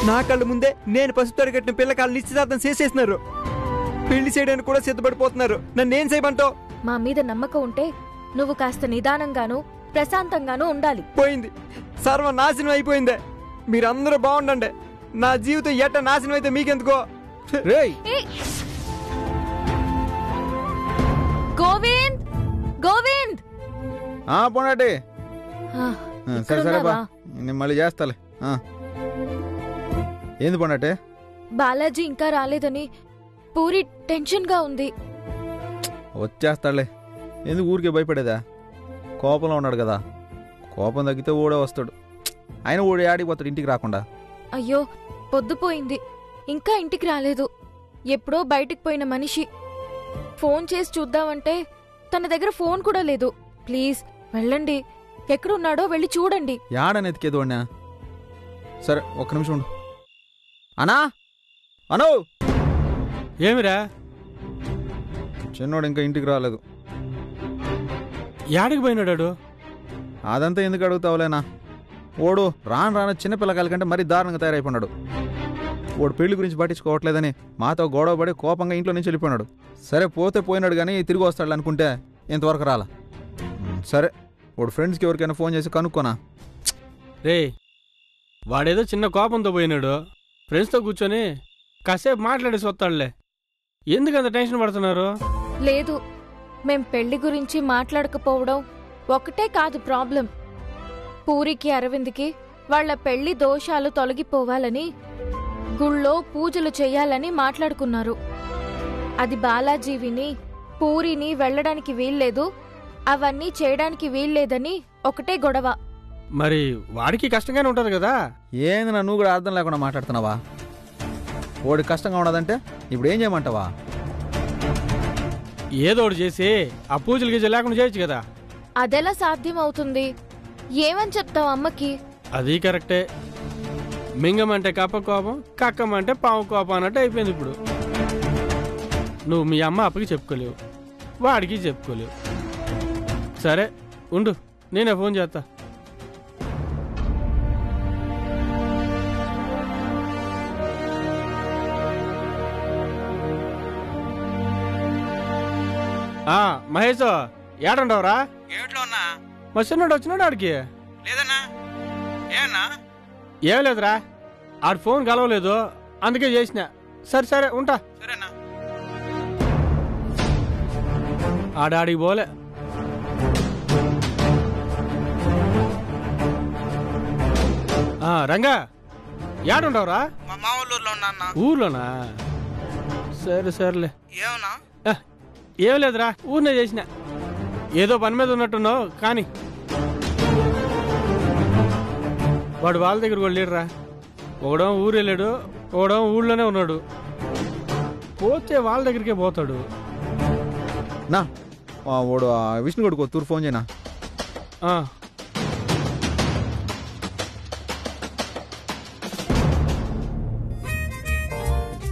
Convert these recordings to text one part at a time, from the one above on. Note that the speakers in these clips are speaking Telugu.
నా కళ్ళ ముందే నేను పసుపు కట్టిన పిల్లకాయలు నిశ్చితార్థం చేసేసినారు. పెళ్లి చేయడానికి కూడా సిద్ధపడిపోతున్నారు. నన్ను ఏం చేయమంటావు? మా మీద నమ్మకం ఉంటే నువ్వు కాస్త నిదానంగాను ప్రశాంతంగాను ఉండాలి. పోయింది, సర్వనాశనం అయిపోయిందే. మీరందరూ బాగుండండి. నా జీవితం ఎట్ట నాశనం అయితే మీకెందుకో. గోవింద్, గోవింద్ పోనాటి. సరే సరేపా, నేను మళ్ళీ చేస్తాలే. ఏంది పోనాటే? బాలాజీ ఇంకా రాలేదని పూరి టెన్షన్ గా ఉంది. వచ్చేస్తాడులే, ఎందుకు ఊరికే భయపడేదా? కోపంలో ఉన్నాడు కదా, కోపం తగ్గితే ఊడే వస్తాడు. ఆయన ఊడే ఆడికి పోతాడు ఇంటికి రాకుండా. అయ్యో పొద్దుపోయింది, ఇంకా ఇంటికి రాలేదు. ఎప్పుడో బయటికి పోయిన మనిషి. ఫోన్ చేసి చూద్దామంటే తన దగ్గర ఫోన్ కూడా లేదు. ప్లీజ్ వెళ్ళండి, ఎక్కడున్నాడో వెళ్ళి చూడండి. యాడని ఎతికేదు అన్నా. సరే ఒక్క నిమిషం ఉండు. అనా అనో. ఏమిరా? చిన్నోడు ఇంకా ఇంటికి రాలేదు. యాడికి పోయినాడాడు? అదంతా ఎందుకు అడుగుతావులేనా? ఓడు రాను చిన్న పిల్లకాయల కంటే మరీ దారుణంగా తయారైపోయినాడు. ఓడు పెళ్లి గురించి పట్టించుకోవట్లేదని మాతో గొడవ పడి కోపంగా ఇంట్లో నుంచి వెళ్ళిపోయినాడు. సరే పోతే పోయినాడు కానీ తిరిగి వస్తాడు అనుకుంటే ఇంతవరకు రాలా. సరే ఓడు ఫ్రెండ్స్కి ఎవరికైనా ఫోన్ చేసి కనుక్కోనా? రే, వాడేదో చిన్న కోపంతో పోయినాడు. ఫ్రెండ్స్తో కూర్చొని కాసేపు మాట్లాడేసి వస్తాడులే. ఎందుకంత టెన్షన్ పడుతున్నారు? లేదు, మేం పెళ్లి గురించి మాట్లాడకపోవడం ఒకటే కాదు ప్రాబ్లం. పూరికి అరవింద్కి వాళ్ల పెళ్లి దోషాలు తొలగిపోవాలని గుళ్ళో పూజలు చెయ్యాలని మాట్లాడుకున్నారు. అది బాలాజీ విని పూరిని వెళ్లడానికి వీల్లేదు, అవన్నీ చేయడానికి వీల్లేదని ఒకటే గొడవ. మరి వాడికి కష్టంగానే ఉంటది కదా. ఏంది నువ్వు కూడా అర్థం లేకుండా మాట్లాడుతున్నావా? వాడికి కష్టంగా ఉన్నదంటే ఇప్పుడు ఏం చేయమంటావా? ఏదోడు చేసి ఆ పూజలు గీజలు లేకుండా చేయొచ్చు కదా. అదెలా సాధ్యం అవుతుంది? ఏమని చెప్తావు అమ్మకి? అది కరెక్టే. మింగమంటే కప్ప కోపం, కక్కమంటే పాము కోపం అన్నట్టు అయిపోయింది ఇప్పుడు. నువ్వు మీ అమ్మ అప్పకి చెప్పుకోలేవు, వాడికి చెప్పుకోలేవు. సరే ఉండు, నేనే ఫోన్ చేస్తా. మహేష్ ఏడండవరా? ఏమిట్లో ఉన్నా? మా చిన్నోడు వచ్చినాడు ఆడికి. లేదన్నా. ఏమన్నా? ఏం లేదురా, ఆడు ఫోన్ కలవలేదు, అందుకే చేసిన. సరే సరే ఉంటా. సరేనా? ఆడాడికి పోలే. రంగా ఏడుండవరా? మా మామూలులో ఉన్నా. ఊర్లోనా? సరే సరేలే. ఏమన్నా? ఏం లేదురా, ఊరినే చేసిన. ఏదో పని మీద ఉన్నట్టున్నావు కానీ. వాడు వాళ్ళ దగ్గర కూడా లేడురా. ఒకడం ఊరు వెళ్ళాడు, ఒకడం ఊళ్ళోనే ఉన్నాడు. పోతే వాళ్ళ దగ్గరికే పోతాడు. నా వాడు విష్ణు కొడుకు తూరు ఫోన్ చేయనా?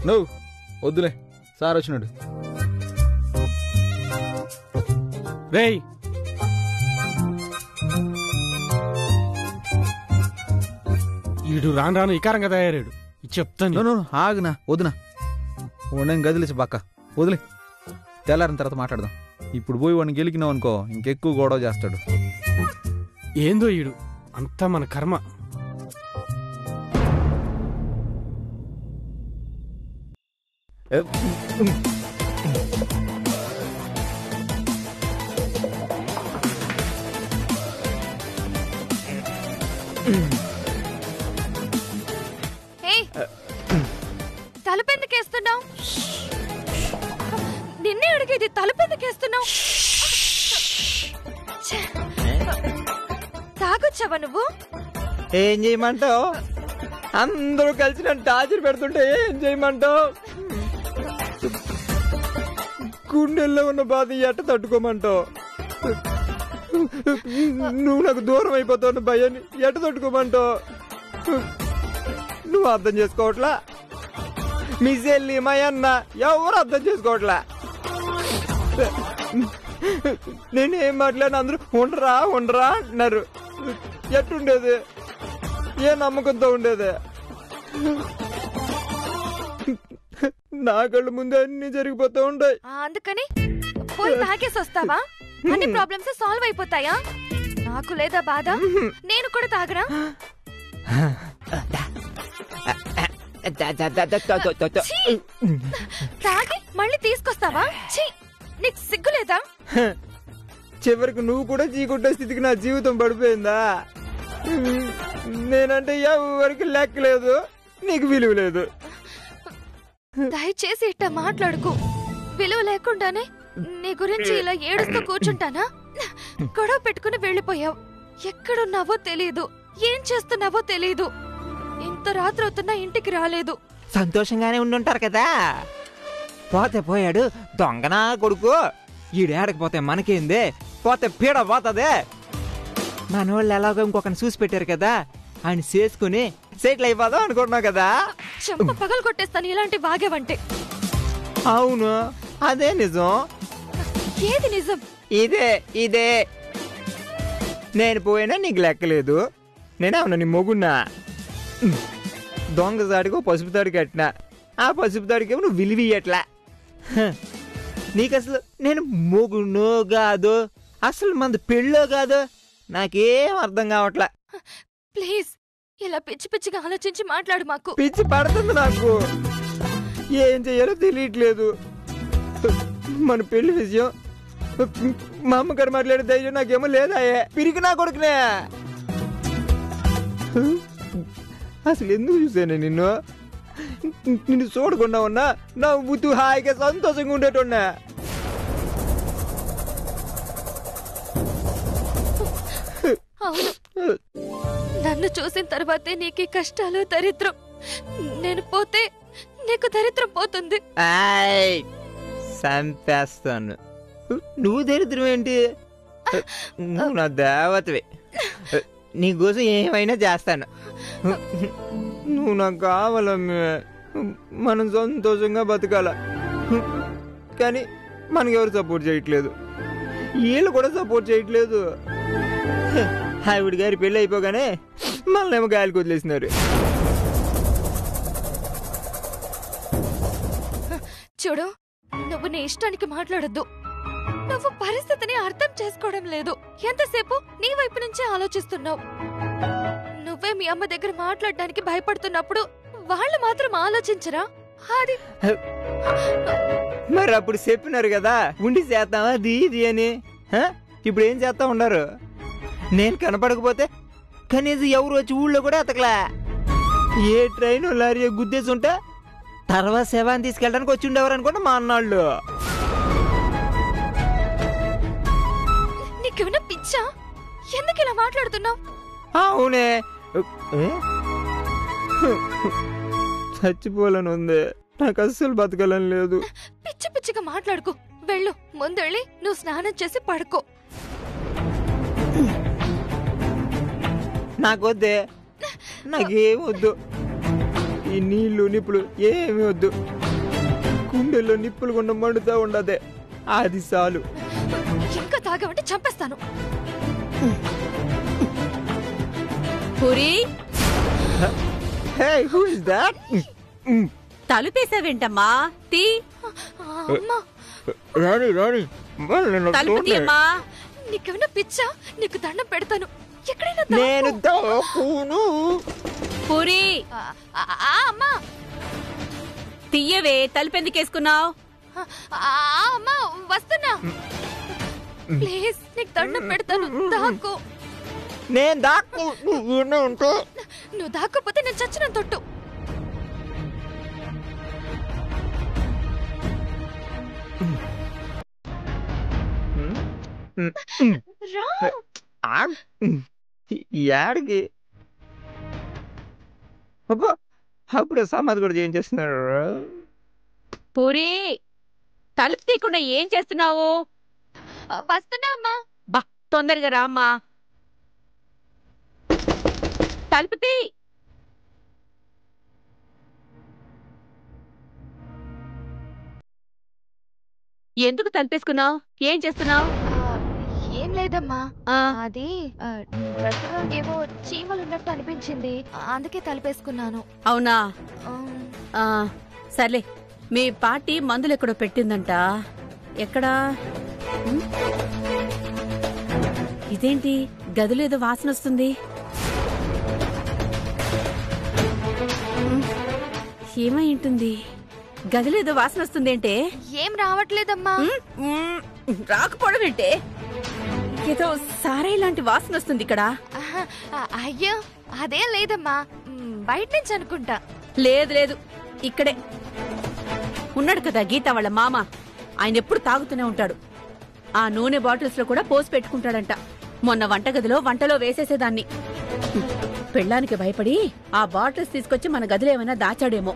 నువ్వు వద్దులే, సార్ వచ్చినాడు. రేయ్, ఈడు రాను రాను ఇకారంగా తయారాడు. చెప్తాను. ఆగునా, వద్దునా, నేను గదిలేసి పక్క వదిలే. తెల్లారిన తర్వాత మాట్లాడదాం. ఇప్పుడు పోయి వాడిని గెలికినావు అనుకో, ఇంకెక్కువ గొడవ చేస్తాడు. ఏందో ఈడు, అంతా మన కర్మ. తలుపెందుకేస్తున్నావు? నిన్నే అడిగేది, తలుపెందుకేస్తున్నావు? తాగొచ్చావా నువ్వు? ఏం చేయమంటావు? అందరూ కలిసి నన్ను టార్చర్ పెడుతుంటే ఏం చేయమంటావు? గుండెల్లో ఉన్న బాధ ఎట్ట తట్టుకోమంటావు? నువ్వు నాకు దూరం అయిపోతావు భయాన్ని ఎట్ట తట్టుకోమంటావు? నువ్వు అర్థం చేసుకోవట్లా. మీ చెల్లి మా అన్న ఎవరు అర్థం చేసుకోవట్లా. నేనేం మాట్లాడిన అందరూ ఉండరా ఉండరా అంటున్నారు. ఎట్టుండేది? ఏ నమ్మకంతో ఉండేది? నా కళ్ళు ముందు అన్ని జరిగిపోతూ ఉంటాయి. అందుకని పోయి తాగేసి వస్తావా? అన్ని ప్రాబ్లమ్స్ సాల్వ్ అయిపోతాయా? నాకు లేదా బాధ? నేను కూడా తాగరా? తాగి మళ్ళీ తీసుకొస్తావా? నీకు సిగ్గు లేదా? చివరికి నువ్వు కూడా చీకొట్టే స్థితికి నా జీవితం పడిపోయిందా? నేనంటే ఎవరికి లెక్కలేదు, నీకు విలువ లేదు. దయచేసి ఇట్ట మాట్లాడుకో. విలువ లేకుండానే నీ గురించి ఇలా ఏడుస్తూ కూర్చుంటానా? గొడవ పెట్టుకుని వెళ్ళిపోయావు. ఎక్కడున్నావో తెలీదు, ఏం చేస్తున్నావో తెలీదు. ఇంత రాత్రి అవుతున్నా ఇంటికి రాలేదు. సంతోషంగానే ఉండుంటారు కదా. పోతే పోయాడు దొంగనా కొడుకు. ఈడేడకపోతే మనకేందే, పోతే పీడ పోతదే. మనోళ్ళు ఎలాగో ఇంకొకరిని చూసి పెట్టారు కదా, ఆయన చేసుకుని సెటిల్ అయిపోదాం అనుకుంటున్నావు కదా. చెంప పగలు కొట్టేస్తాను ఇలాంటి వాగేవంటే. అవును, అదే నిజం. ఏది నిజం? ఇదే నేను పోయినా నీకు లెక్కలేదు. నేనేమన్నా నీ మొగున్నా? దొంగ దాడికో పసుపు తాడు కట్టినా, ఆ పసుపు తాడికేమో నువ్వు విలువీయట్లా. నీకు అసలు నేను మొగునో కాదు, అసలు మంది పెళ్ళో కాదు, నాకేం అర్థం కావట్లా. ప్లీజ్ ఇలా పిచ్చి పిచ్చిగా ఆలోచించి మాట్లాడు. మాకు పిచ్చి పడుతుంది, నాకు ఏం చెయ్యాలో తెలియట్లేదు. మన పెళ్లి విషయం మా అమ్మగారు మాట్లాడే ధైర్యం నాకేమో లేదా? పిరికి నా కొడుకునే. అసలు ఎందుకు చూసాను నిన్ను చూడకుండా ఉన్నా నవ్వుతూ హాయిగా సంతోషంగా ఉండేటోన్నా. అవును, నన్ను చూసిన తర్వాతే నీకు కష్టాలు దరిద్రం. నేను పోతే నీకు దరిద్రం పోతుంది. చంపేస్తాను. నువ్వు దరిద్రం ఏంటి? నువ్వు నా దేవతవి. నీకోసం ఏమైనా చేస్తాను. నువ్వు నాకు కావాలమ్మే. మనం సంతోషంగా బతకాల, కానీ మనకెవరు సపోర్ట్ చేయట్లేదు. వీళ్ళు కూడా సపోర్ట్ చేయట్లేదు. ఆవిడ గారి పెళ్ళి అయిపోగానే మనల్నేమో గాలికి వదిలేసినారు. చూడు, నువ్వు నీ ఇష్టానికి మాట్లాడొద్దు. నువ్వు పరిస్థితిని అర్థం చేసుకోవడం లేదు. ఎంతసేపు నీ వైపు నుంచే ఆలోచిస్తున్నావు. నువ్వే మీ అమ్మ దగ్గర మాట్లాడడానికి భయపడుతున్నప్పుడు వాళ్ళు మాత్రం ఆలోచించరా? అది మరి అప్పుడు చెప్పినారు కదా ఉండి చేద్దామా అది ఇది అని. ఇప్పుడు ఏం చేస్తా ఉన్నారు? నేను కనపడకపోతే కనీసం ఎవరు వచ్చి ఊళ్ళో కూడా ఎతకలా. ఏ ట్రైన్ లారీ గుద్దేసి ఉంటే తర్వాత శవాన్ని తీసుకెళ్ళడానికి వచ్చి ఉండేవారు అనుకోండి మా అన్నాళ్ళు. నీకేమైనా పిచ్చా? ఎందుకు ఇలా మాట్లాడుతున్నావు? అవునే, చచ్చిపోవాలని ఉంది, నాకు అస్సలు బతకాలని లేదు. పిచ్చి పిచ్చిగా మాట్లాడుకో. వెళ్ళు, ముందెళ్ళి నువ్వు స్నానం చేసి పడుకో. నాకొద్దే, నాకేం వద్దు. ఈ నీళ్లు నిప్పులు ఏమి వద్దు. గుండెల్లో నిప్పులు గుండ మండుతా ఉండదే, అది చాలు. ఇంకా తాగమంటే చంపేస్తాను. Puri, Hey, who is that? తలుపేసావేంటమ్మా? తీ. అమ్మా, రాణి రాణి తలుపు తీయమ్మా. నీకేమైనా పిచ్చా? నీకు దండం పెడతాను. ఎక్కడైనా నేను దాక్కును. పూరి, అమ్మా, తీయవే. తలుపెందుకేసుకున్నావు? అమ్మా వస్తున్నా. ప్లీజ్ నీకు దండం పెడతాను, దాక్కో. నేను దాక్కు, నువ్వు ఉంటూ. నువ్వు దాక్కోపోతే నేను చచ్చిన తొట్టు. యాడికి అబ్బా, అప్పుడే సమాధి కూడా చేయించేస్తున్నాడు. పూరి, తలుపు తీయకుండా ఏం చేస్తున్నావు? వస్తున్నా అమ్మా. బా, తొందరగా రామ్మా. తలుపు తీ. ఎందుకు తలుపేసుకున్నావు? ఏం చేస్తున్నావు? ఏం లేదమ్మా, ఆ, అది డ్రెస్సులో ఏవో చీమలు ఉన్నట్టు అనిపించింది, అందుకే తలుపేసుకున్నాను. అవునా? ఆ, సర్లే. మీ పార్టీ మందులు ఎక్కడో పెట్టిందంట. ఎక్కడా? ఇదేంటి గదిలో ఏదో వాసన వస్తుంది? ఏమై ఉంటుంది? గదిలో ఏదో వాసన వస్తుంది ఏంటే? ఏం రావట్లేదమ్మా. రాకపోవడం ఏంటే? ఏదో సారాయి లాంటి వాసన వస్తుంది ఇక్కడ. అయ్యో అదేం లేదమ్మా, బయట నుంచి అనుకుంటా. లేదు లేదు, ఇక్కడే ఉన్నాడు కదా గీత వాళ్ళ మామ. ఆయన ఎప్పుడు తాగుతూనే ఉంటాడు. ఆ నూనె బాటిల్స్ లో కూడా పోసి పెట్టుకుంటాడంట. మొన్న వంటగదిలో వంటలో వేసేసేదాన్ని. పెళ్ళానికి భయపడి ఆ బాటిల్స్ తీసుకొచ్చి మన గదిలో ఏమైనా దాచాడేమో.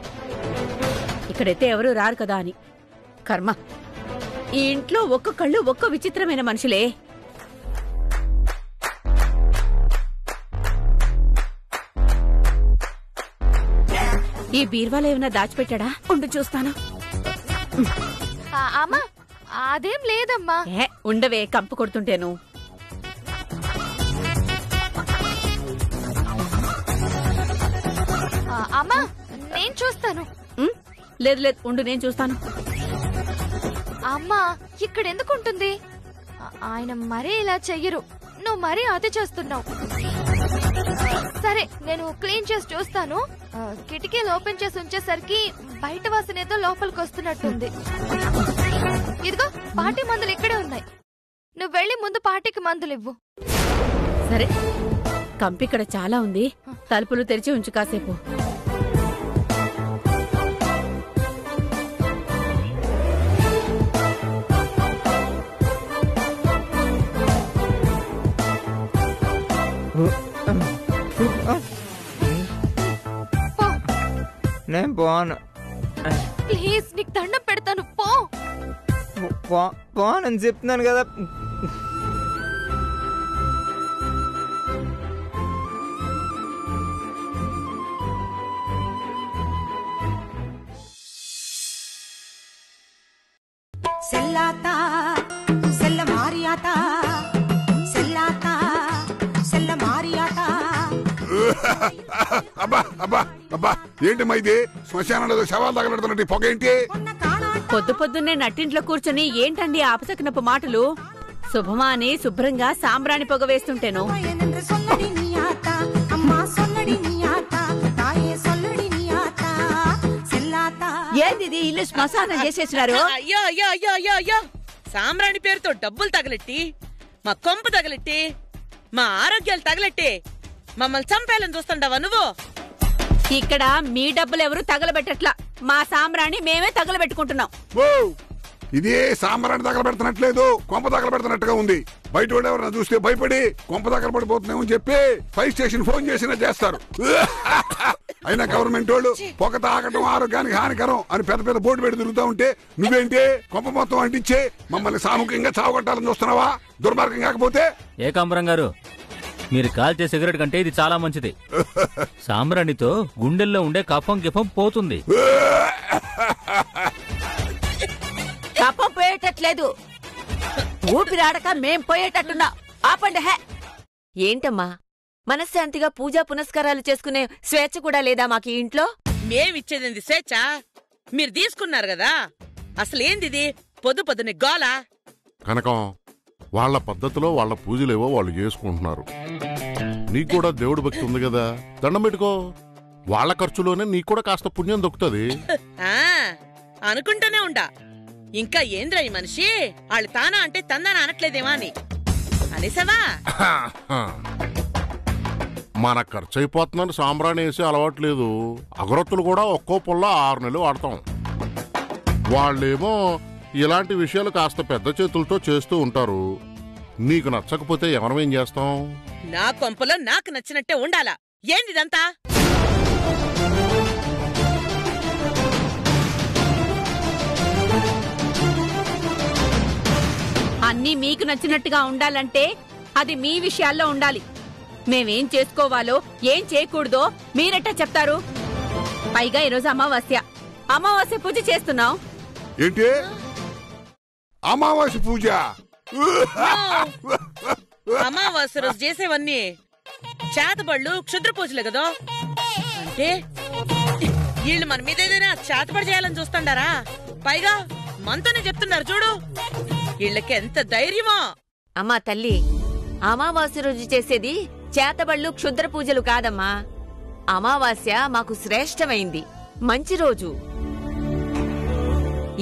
ఇక్కడైతే ఎవరూ రారు కదా అని. కర్మ, ఈ ఇంట్లో ఒక్కొక్కళ్ళు ఒక్కో విచిత్రమైన మనుషులే. ఈ బీర్వాలో ఏమైనా దాచిపెట్టాడా? ఉండు చూస్తాను. అమ్మా అదేం లేదమ్మా. ఉండవే, కంపు కొడుతుంటేను. అమ్మా నేను చూస్తాను. లేదు లేదు, ఉండు నేను చూస్తాను. అమ్మా ఇక్కడ ఎందుకు ఉంటుంది? ఆయన మరీ ఇలా చెయ్యరు, నువ్వు మరీ అతి చేస్తున్నావు. సరే నేను క్లీన్ చేసి చూస్తాను. కిటికీలు ఓపెన్ చేసి ఉంచేసరికి బయట వాసన ఏదో లోపలికి వస్తున్నట్టుంది. ఇదిగో పార్టీ మందులు ఇక్కడే ఉన్నాయి, నువ్వు వెళ్ళి ముందు పార్టీకి మందులు ఇవ్వు. సరే, కంపి ఇక్కడ చాలా ఉంది. తలుపులు తెరిచి ఉంచు కాసేపు. నేను పోను. ప్లీజ్ నీకు దండం పెడతాను, పో. పోనని చెప్తున్నాను కదా. செல்லாத்தா செல்ல மாறியாத்தா, செல்லாத்தா செல்ல மாறியாத்தா. అబ్బా అబ్బా అబ్బా, ఏంటమ్మా ఇది? శ్మశానంలో శవాలు తగలెడుతున్నట్టు పొగ ఏంటి? పొద్దు పొద్దున్నే నట్టింట్లో కూర్చొని ఏంటండి ఆపసకనపు మాటలు? శుభమా అని శుభ్రంగా సాంబ్రాణి పొగ వేస్తుంటేను. ఏంది ఇల్లు శ్మశానం చేసేసినారు? అయ్యో అయ్యో అయ్యో అయ్యో అయ్యో, సాంబ్రాణి పేరుతో డబ్బులు తగలెట్టి, మా కొంపు తగలెట్టి, మా ఆరోగ్యాలు తగలెట్టి మమ్మల్ని చంపేయాలని చూస్తుండవా నువ్వు? ఇక్కడ మీ డబ్బులు ఎవరు తగలబెట్టట్లా, మా సాంబ్రాణి మేమే తగలబెట్టుకుంటున్నాం. ఇది సాంబ్రాన్ని తగలబెడుతున్నట్లేదు, కొంప తగలబెడుతున్నట్టుగా ఉంది. బయట వాళ్ళు ఎవరైనా చూస్తే భయపడి కొంప తగలబడిపోతున్నామని చెప్పి ఫైర్ స్టేషన్ ఫోన్ చేసినా చేస్తారు. అయినా గవర్నమెంట్ వాళ్ళు పొగ తాగటం ఆరోగ్యానికి హానికరం అని పెద్ద పెద్ద బోర్డు పెట్టి తిరుగుతూ ఉంటే నువ్వేంటి కొంప మొత్తం అంటించే మమ్మల్ని సామూహికంగా చావగొట్టాలని చూస్తున్నావా? దుర్మార్గం కాకపోతే. ఏకాంబరం గారు, మీరు కాల్చే సిగరెట్ కంటే ఇది చాలా మంచిది. సాంబ్రాణితో గుండెల్లో ఉండే కఫం గిఫం పోతుంది. కఫం పోయేటట్లేదు, ఊపిరాడక మేం పోయేటట్టున్నా. ఆపండి. హే, ఏంటమ్మా మనశ్శాంతిగా పూజా పునస్కారాలు చేసుకునే స్వేచ్ఛ కూడా లేదా మాకు ఇంట్లో? మేమిచ్చేది స్వేచ్ఛ, మీరు తీసుకున్నారు కదా. అసలేంది పొద్దు పొద్దునే గోలా? కనకం, వాళ్ళ పద్ధతిలో వాళ్ళ పూజలేవో వాళ్ళు చేసుకుంటున్నారు. నీకు కూడా దేవుడి భక్తి ఉంది కదా, దండం పెట్టుకో. వాళ్ళ ఖర్చులోనే నీకు కూడా కాస్త పుణ్యం దొక్కుతుంది. అనుకుంటూనే ఉండా. ఇంకా ఏంద్రా ఈ మనిషి, వాళ్ళు తానా అంటే తందానా అనట్లేదేమా అని అనేసావా? మన ఖర్చు అయిపోతుందని సాంబ్రాణి వేసే అలవాట్లేదు. అగరొత్తులు కూడా ఒక్కో పుల్ల 6 నెలలు వాడతాం. వాళ్ళేమో ఇలాంటి విషయాలు కాస్త పెద్ద చేతులతో చేస్తూ ఉంటారు. నీకు నచ్చకపోతే ఎవరమేం చేస్తాం? నా కొంపలో నాకు నచ్చినట్టే ఉండాలా? ఏందిదంతా? అన్నీ మీకు నచ్చినట్టుగా ఉండాలంటే అది మీ విషయాల్లో ఉండాలి. మేమేం చేసుకోవాలో ఏం చేయకూడదో మీరెట్టా చెప్తారు? పైగా ఈరోజు అమావాస్య పూజ చేస్తున్నాం. ఏంటి అమావాస్య పూజ? అమావాస్య రోజు చేసేవన్నీ చేతబళ్ళు క్షుద్ర పూజలే కదా. అంటే వీళ్ళు మన మీద ఏదైనా చేతబడి చేయాలని చూస్తుండారా? పైగా మనతోనే చెప్తున్నారు చూడు. వీళ్ళకి ఎంత ధైర్యమో. అమ్మా తల్లి, అమావాస్య రోజు చేసేది చేతబళ్ళు క్షుద్ర పూజలు కాదమ్మా. అమావాస్య మాకు శ్రేష్టమైంది, మంచి రోజు.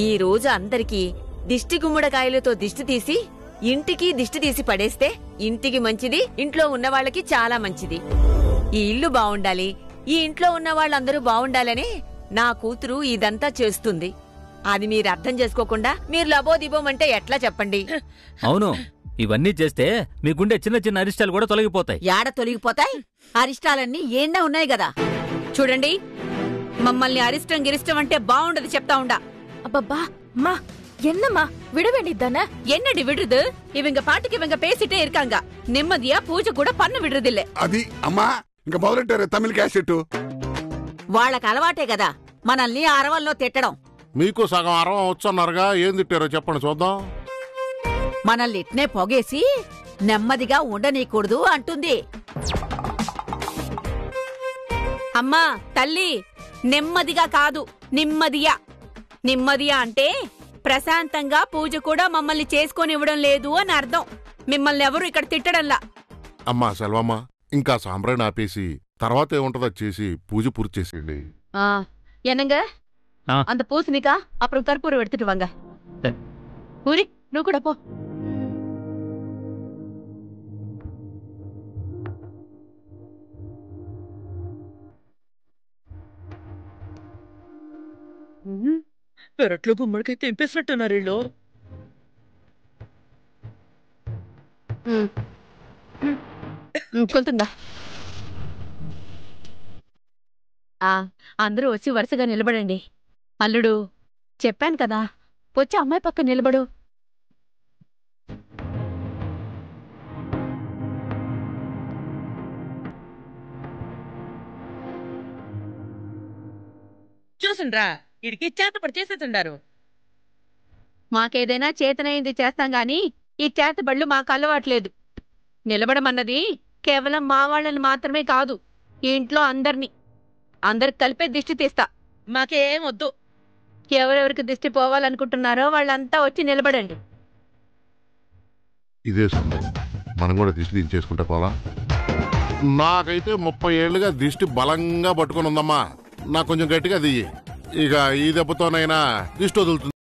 ఈ రోజు అందరికీ దిష్టి గుమ్మడికాయలతో దిష్టి తీసి ఇంటికి దిష్టి తీసి పడేస్తే ఇంటికి మంచిది, ఇంట్లో ఉన్న వాళ్ళకి చాలా మంచిది. ఈ ఇల్లు బావుండాలి, ఈ ఇంట్లో ఉన్న వాళ్ళందరూ బావుండాలని నా కూతురు ఇదంతా చేస్తుంది. అది మీరు అర్థం చేసుకోకుండా మీరు లబోదిబోమంటే ఎట్లా చెప్పండి? అవును, ఇవన్నీ చేస్తే మీ గుండె చిన్న చిన్న అరిష్టాలు కూడా తొలగిపోతాయి. యాడ తొలగిపోతాయి? అరిష్టాలన్నీ ఏండా ఉన్నాయి కదా. చూడండి, మమ్మల్ని అరిష్టం గిరిష్టం అంటే బాగుండదు చెప్తా ఉండా. அப்பப்பா அம்மா என்னம்மா விட வேண்டியதானே? என்னடி விடுறது? இவங்க பாட்டுக்கு இவங்க பேசிட்டே இருக்காங்க. நிம்மதியா பூஜை கூட பண்ண விடுறதில்ல. అది అమ్మా ఇంకా మొదలెట్టారు తమిళ క్యాసెట్. వాళ్ళకి అలవాటే కదా మనల్ని అరవల్లో తిట్టడం. మీకు సగం అరవం వచ్చన్నారుగా, ఏం తిట్టారో చెప్పండి చూద్దాం. మనల్ని ఇట్నే పొగేసి నెమ్మదిగా ఉండనీకూడదు అంటుంది. అమ్మా తల్లి, నెమ్మదిగా కాదు నిమ్మదియా. నిమ్మదియా అంటే ప్రశాంతంగా పూజ కూడా మమ్మల్ని చేసుకొనివ్వడం లేదు అని అర్థం. మిమ్మల్ని ఎవరు ఇక్కడ తిట్టడంలా. అమ్మా సెల్వమ్మ, ఇంకా సాంబ్రాణి ఆపేసి తర్వాత ఏముంటదో చేసి పూజ పూర్తి చేసేయండి. என்னங்க அந்த பூசணிக்கா அப்புறம் கற்பூரம் எடுத்துட்டு வாங்க. பூரி నువ్వు కూడా పో. పెరట్లో గుమ్మడికాయ తెంపేసినట్టున్నారు వీళ్ళు. కొలుతుందా? అందరూ వచ్చి వరుసగా నిలబడండి. అల్లుడు, చెప్పాను కదా, వచ్చి అమ్మాయి పక్క నిలబడు. చూసిండ్రా, ఇడికి చేతపడి చేసేస్తుండారు. మాకేదైనా చేతనైంది చేస్తాం గాని ఈ చేతబళ్ళు మాకు అలవాట్లేదు. నిలబడమన్నది కేవలం మా వాళ్ళని మాత్రమే కాదు, ఈ ఇంట్లో అందరికి కలిపే దిష్టి తీస్తా. మాకేం వద్దు. ఎవరెవరికి దిష్టి పోవాలనుకుంటున్నారో వాళ్ళంతా వచ్చి నిలబడండి. ఇదే సందర్భం, మనం కూడా దిష్టి దించేసుకుంటా పోలా. నాకైతే 30 ఏళ్లుగా దిష్టి బలంగా పట్టుకుని ఉందమ్మా. నాకు కొంచెం గట్టిగా దియ్యి, ఇక ఈ దెబ్బతోనైనా దిష్టి వదులుతుంది.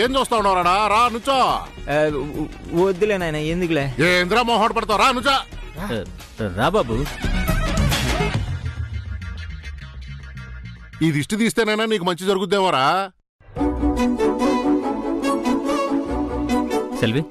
ఏం చూస్తా ఉన్నారా? రా నుంచో. వద్దులే నాయన, ఎందుకులే. ఏంద్రా మొహోట పడతావు? రా నుంచో. రా బాబు. ఈ దిష్టి తీస్తేనైనా నీకు మంచి జరుగుద్దేమోరా. సెల్వి,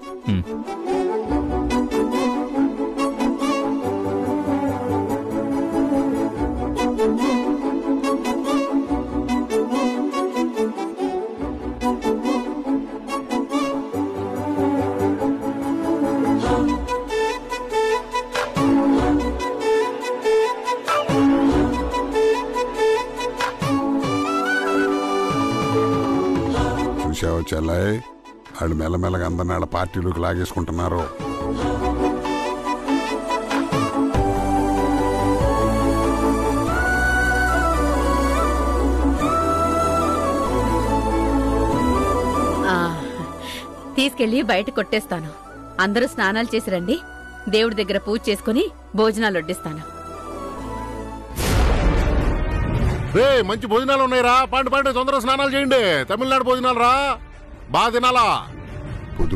చూసావా చెల్లాయ్, వాళ్ళు మెల్లమెల్లగా అందరినీ వాళ్ళ పార్టీలోకి లాగేసుకుంటున్నారు. తీసుకెళ్లి బయట కొట్టేస్తాను. అందరూ స్నానాలు చేసి రండి. దేవుడి దగ్గర పూజ చేసుకుని భోజనాలు వడ్డిస్తాను. రే, మంచి భోజనాలు ఉన్నాయిరా. పండు తొందరగా స్నానాలు చేయండి. తమిళనాడు భోజనాలు రా, బాగా తినాలా.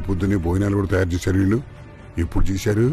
పొద్దునే భోజనాలు కూడా తయారు చేశారు వీళ్ళు. ఎప్పుడు చేశారు?